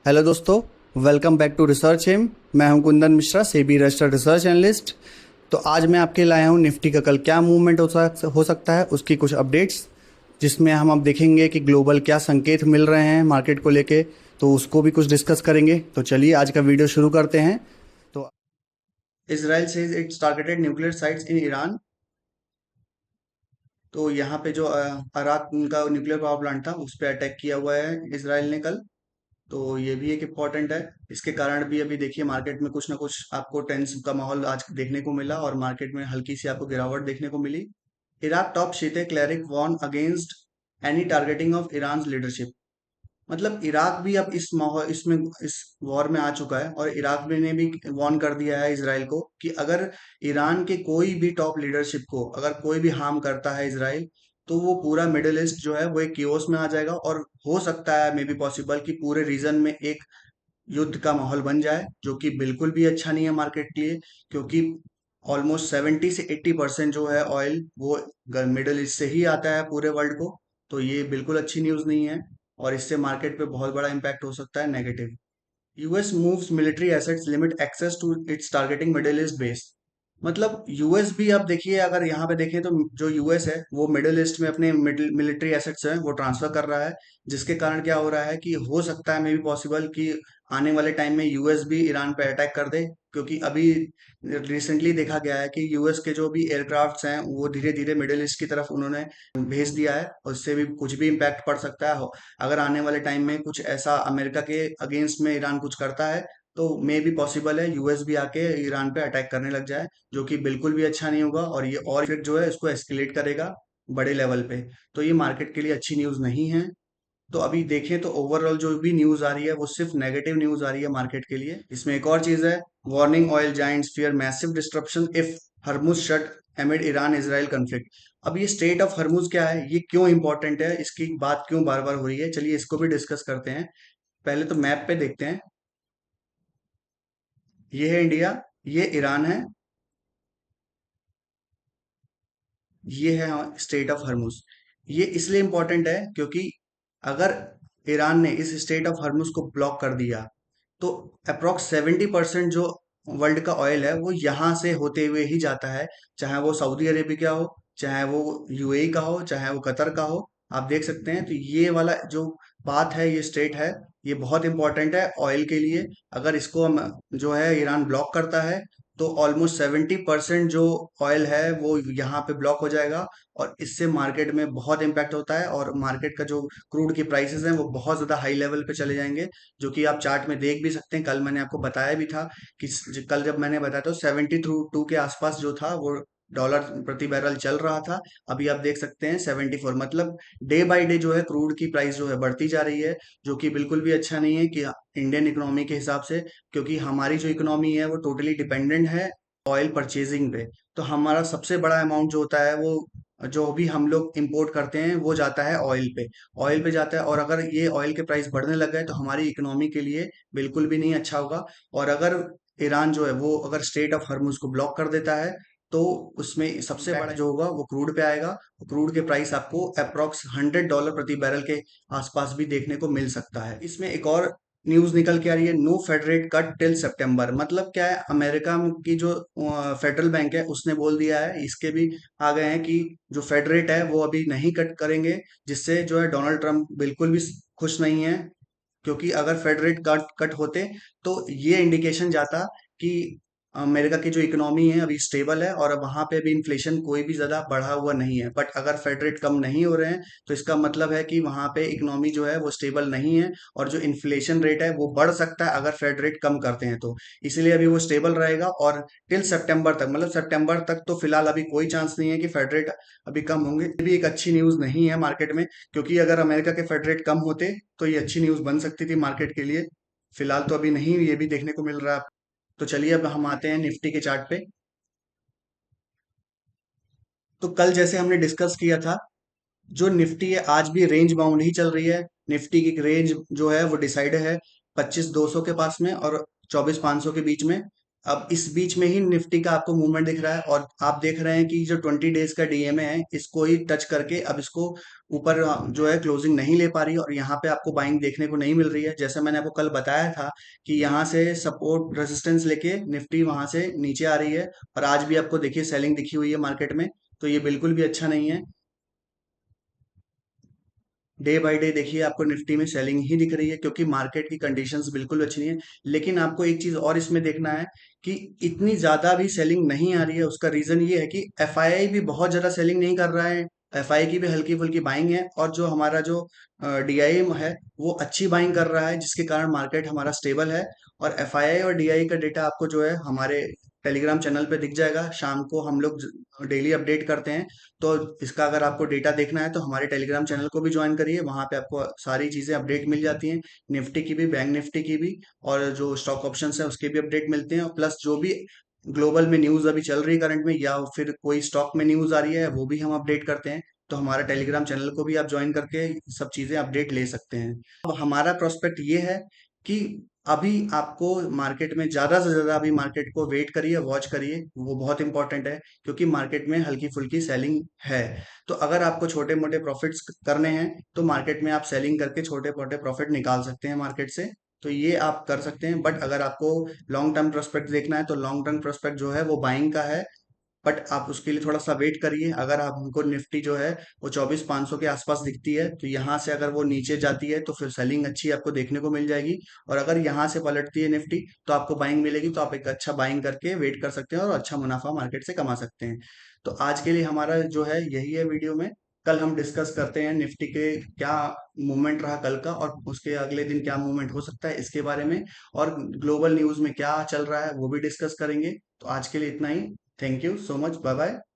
Hello दोस्तों, welcome back to research M. मैं हूं Kundan Mishra, SEBI registered research analyst. तो आज मैं आपके लाया हूं निफ्टी का कल क्या मूवमेंट हो सकता है उसकी कुछ अपडेट्स, जिसमें हम अब देखेंगे कि ग्लोबल क्या संकेत मिल रहे हैं मार्केट को लेके। तो उसको भी कुछ डिस्कस करेंगे। तो चलिए आज का वीडियो शुरू करते हैं। तो Israel says it's targeted nuclear sites in Iran. तो यहाँ पे जो अराक उनका न्यूक्लियर पावर प्लांट था उस पर अटैक किया हुआ है इसराइल ने कल। तो ये भी एक इम्पॉर्टेंट है। इसके कारण भी अभी देखिए मार्केट में कुछ ना कुछ आपको टेंस का माहौल आज देखने को मिला और मार्केट में हल्की सी आपको गिरावट देखने को मिली। Iraq top Shiite cleric warn against any targeting of Iran leadership. मतलब इराक भी अब इस माहौल इसमें इस वॉर में आ चुका है और इराक में ने भी वार्न कर दिया है इसराइल को कि अगर ईरान के कोई भी टॉप लीडरशिप को अगर कोई भी हार्म करता है इसराइल, तो वो पूरा मिडिल ईस्ट जो है वो एक कियोस में आ जाएगा और हो सकता है मे बी पॉसिबल कि पूरे रीजन में एक युद्ध का माहौल बन जाए, जो कि बिल्कुल भी अच्छा नहीं है मार्केट के लिए। क्योंकि ऑलमोस्ट 70 से 80% जो है ऑयल वो मिडिल ईस्ट से ही आता है पूरे वर्ल्ड को। तो ये बिल्कुल अच्छी न्यूज़ नहीं है और इससे मार्केट पे बहुत बड़ा इम्पैक्ट हो सकता है negative. US moves military assets limit access to its targeting Middle East base. मतलब यूएस भी अब देखिए, अगर यहाँ पे देखें तो जो यूएस है वो मिडिल ईस्ट में अपने मिलिट्री एसेट्स हैं वो ट्रांसफर कर रहा है। जिसके कारण क्या हो रहा है कि हो सकता है मे बी पॉसिबल कि आने वाले टाइम में यूएस भी ईरान पे अटैक कर दे। क्योंकि अभी रिसेंटली देखा गया है कि यूएस के जो भी एयरक्राफ्ट्स हैं वो धीरे धीरे मिडिल ईस्ट की तरफ उन्होंने भेज दिया है और इससे भी कुछ भी इम्पैक्ट पड़ सकता है। अगर आने वाले टाइम में कुछ ऐसा अमेरिका के अगेंस्ट में ईरान कुछ करता है, तो मे भी पॉसिबल है यूएस भी आके ईरान पे अटैक करने लग जाए, जो कि बिल्कुल भी अच्छा नहीं होगा और ये और फिर जो है इसको एस्केलेट करेगा बड़े लेवल पे। तो ये मार्केट के लिए अच्छी न्यूज़ नहीं है। तो अभी देखें तो ओवरऑल जो भी न्यूज़ आ रही है वो सिर्फ नेगेटिव न्यूज़ आ रही है मार्केट के लिए। इसमें एक और चीज़ है, warning oil giants fear massive disruption if Hormuz shut amid Iran Israel conflict. अब ये स्टेट ऑफ हरमुज क्या है, ये क्यों इंपॉर्टेंट है, इसकी बात क्यों बार बार हो रही है, चलिए इसको भी डिस्कस करते हैं। पहले तो मैप पे देखते हैं। ये है इंडिया, ये ईरान है, ये है स्टेट ऑफ हर्मुज। ये इसलिए इंपॉर्टेंट है क्योंकि अगर ईरान ने इस स्टेट ऑफ हर्मुज को ब्लॉक कर दिया, तो अप्रोक्स 70% जो वर्ल्ड का ऑयल है वो यहाँ से होते हुए ही जाता है। चाहे वो सऊदी अरेबिया का हो, चाहे वो यूएई का हो, चाहे वो कतर का हो। आप देख सकते हैं, तो ये वाला जो पाथ है, ये स्टेट है, ये बहुत इंपॉर्टेंट है ऑयल के लिए। अगर इसको हम जो है ईरान ब्लॉक करता है, तो ऑलमोस्ट 70% जो ऑयल है वो यहाँ पे ब्लॉक हो जाएगा और इससे मार्केट में बहुत इम्पैक्ट होता है और मार्केट का जो क्रूड की प्राइसेस हैं वो बहुत ज़्यादा हाई लेवल पे चले जाएंगे। जो कि आप चार्ट में देख भी सकते हैं, कल मैंने आपको बताया भी था कि कल जब मैंने बताया तो 72 के आसपास जो था वो डॉलर प्रति बैरल चल रहा था। अभी आप देख सकते हैं 74। मतलब डे बाय डे जो है क्रूड की प्राइस जो है बढ़ती जा रही है, जो कि बिल्कुल भी अच्छा नहीं है कि इंडियन इकोनॉमी के हिसाब से। क्योंकि हमारी जो इकोनॉमी है वो टोटली डिपेंडेंट है ऑयल परचेजिंग पे। तो हमारा सबसे बड़ा अमाउंट जो होता है वो जो भी हम लोग इंपोर्ट करते हैं वो जाता है ऑयल पे जाता है। और अगर ये ऑयल के प्राइस बढ़ने लग गए तो हमारी इकोनॉमी के लिए बिल्कुल भी नहीं अच्छा होगा। और अगर ईरान जो है वो अगर स्टेट ऑफ हर्मुज को ब्लॉक कर देता है, तो उसमें सबसे बड़ा जो होगा वो क्रूड पे आएगा। क्रूड के प्राइस आपको अप्रोक्स $100 प्रति बैरल के आसपास भी देखने को मिल सकता है। इसमें एक और न्यूज निकल के आ रही है, no Fed rate cut till सितंबर। मतलब क्या है, अमेरिका की जो फेडरल बैंक है उसने बोल दिया है, इसके भी आ गए हैं कि जो फेड रेट है वो अभी नहीं कट करेंगे। जिससे जो है डोनाल्ड ट्रंप बिल्कुल भी खुश नहीं है। क्योंकि अगर फेड रेट कट कट होते तो ये इंडिकेशन जाता कि अमेरिका की जो इकोनॉमी है अभी स्टेबल है और अब वहां पे अभी इन्फ्लेशन कोई भी ज्यादा बढ़ा हुआ नहीं है। बट अगर फेड रेट कम नहीं हो रहे हैं, तो इसका मतलब है कि वहां पे इकोनॉमी जो है वो स्टेबल नहीं है और जो इन्फ्लेशन रेट है वो बढ़ सकता है अगर फेड रेट कम करते हैं तो। इसलिए अभी वो स्टेबल रहेगा और टिल सितंबर तक, मतलब सितंबर तक तो फिलहाल अभी कोई चांस नहीं है कि फेड रेट अभी कम होंगे। ये भी एक अच्छी न्यूज नहीं है मार्केट में, क्योंकि अगर अमेरिका के फेड रेट कम होते तो ये अच्छी न्यूज बन सकती थी मार्केट के लिए। फिलहाल तो अभी नहीं, ये भी देखने को मिल रहा है। तो चलिए अब हम आते हैं निफ्टी के चार्ट पे। तो कल जैसे हमने डिस्कस किया था, जो निफ्टी है आज भी रेंज बाउंड ही चल रही है। निफ्टी की रेंज जो है वो डिसाइड है 25,200 के पास में और 24,500 के बीच में। अब इस बीच में ही निफ्टी का आपको मूवमेंट दिख रहा है, और आप देख रहे हैं कि जो 20 डेज का डीएमए है इसको ही टच करके अब इसको ऊपर जो है क्लोजिंग नहीं ले पा रही है, और यहाँ पे आपको बाइंग देखने को नहीं मिल रही है। जैसे मैंने आपको कल बताया था कि यहाँ से सपोर्ट रेजिस्टेंस लेके निफ्टी वहां से नीचे आ रही है, और आज भी आपको देखिए सेलिंग दिखी हुई है मार्केट में। तो ये बिल्कुल भी अच्छा नहीं है। डे बाय डे देखिए आपको निफ्टी में सेलिंग ही दिख रही है, क्योंकि मार्केट की कंडीशंस बिल्कुल अच्छी नहीं है। लेकिन आपको एक चीज और इसमें देखना है कि इतनी ज्यादा भी सेलिंग नहीं आ रही है। उसका रीजन ये है कि एफआईआई भी बहुत ज्यादा सेलिंग नहीं कर रहा है। एफआई की भी हल्की फुल्की बाइंग है, और जो हमारा जो डीआई है वो अच्छी बाइंग कर रहा है, जिसके कारण मार्केट हमारा स्टेबल है। और एफआईआई और डीआई का डेटा आपको जो है हमारे टेलीग्राम चैनल पे दिख जाएगा। शाम को हम लोग डेली अपडेट करते हैं। तो इसका अगर आपको डेटा देखना है तो हमारे टेलीग्राम चैनल को भी ज्वाइन करिए, वहां पे आपको सारी चीजें अपडेट मिल जाती हैं। निफ्टी की भी, बैंक निफ्टी की भी, और जो स्टॉक ऑप्शंस है उसके भी अपडेट मिलते हैं। और प्लस जो भी ग्लोबल में न्यूज अभी चल रही है करंट में, या फिर कोई स्टॉक में न्यूज आ रही है, वो भी हम अपडेट करते हैं। तो हमारा टेलीग्राम चैनल को भी आप ज्वाइन करके सब चीजें अपडेट ले सकते हैं। अब हमारा प्रोस्पेक्ट ये है कि अभी आपको मार्केट में ज्यादा से ज्यादा अभी मार्केट को वेट करिए, वॉच करिए, वो बहुत इंपॉर्टेंट है। क्योंकि मार्केट में हल्की फुल्की सेलिंग है। तो अगर आपको छोटे मोटे प्रॉफिट्स करने हैं तो मार्केट में आप सेलिंग करके छोटे मोटे प्रॉफिट निकाल सकते हैं मार्केट से। तो ये आप कर सकते हैं। बट अगर आपको लॉन्ग टर्म प्रोस्पेक्ट देखना है तो लॉन्ग टर्म प्रोस्पेक्ट जो है वो बाइंग का है। बट आप उसके लिए थोड़ा सा वेट करिए। अगर आप हमको निफ्टी जो है वो 24,500 के आसपास दिखती है, तो यहाँ से अगर वो नीचे जाती है तो फिर सेलिंग अच्छी आपको देखने को मिल जाएगी। और अगर यहाँ से पलटती है निफ्टी तो आपको बाइंग मिलेगी, तो आप एक अच्छा बाइंग करके वेट कर सकते हैं और अच्छा मुनाफा मार्केट से कमा सकते हैं। तो आज के लिए हमारा जो है यही है वीडियो में। कल हम डिस्कस करते हैं निफ्टी के क्या मूवमेंट रहा कल का, और उसके अगले दिन क्या मूवमेंट हो सकता है इसके बारे में। और ग्लोबल न्यूज में क्या चल रहा है वो भी डिस्कस करेंगे। तो आज के लिए इतना ही। Thank you so much. Bye bye.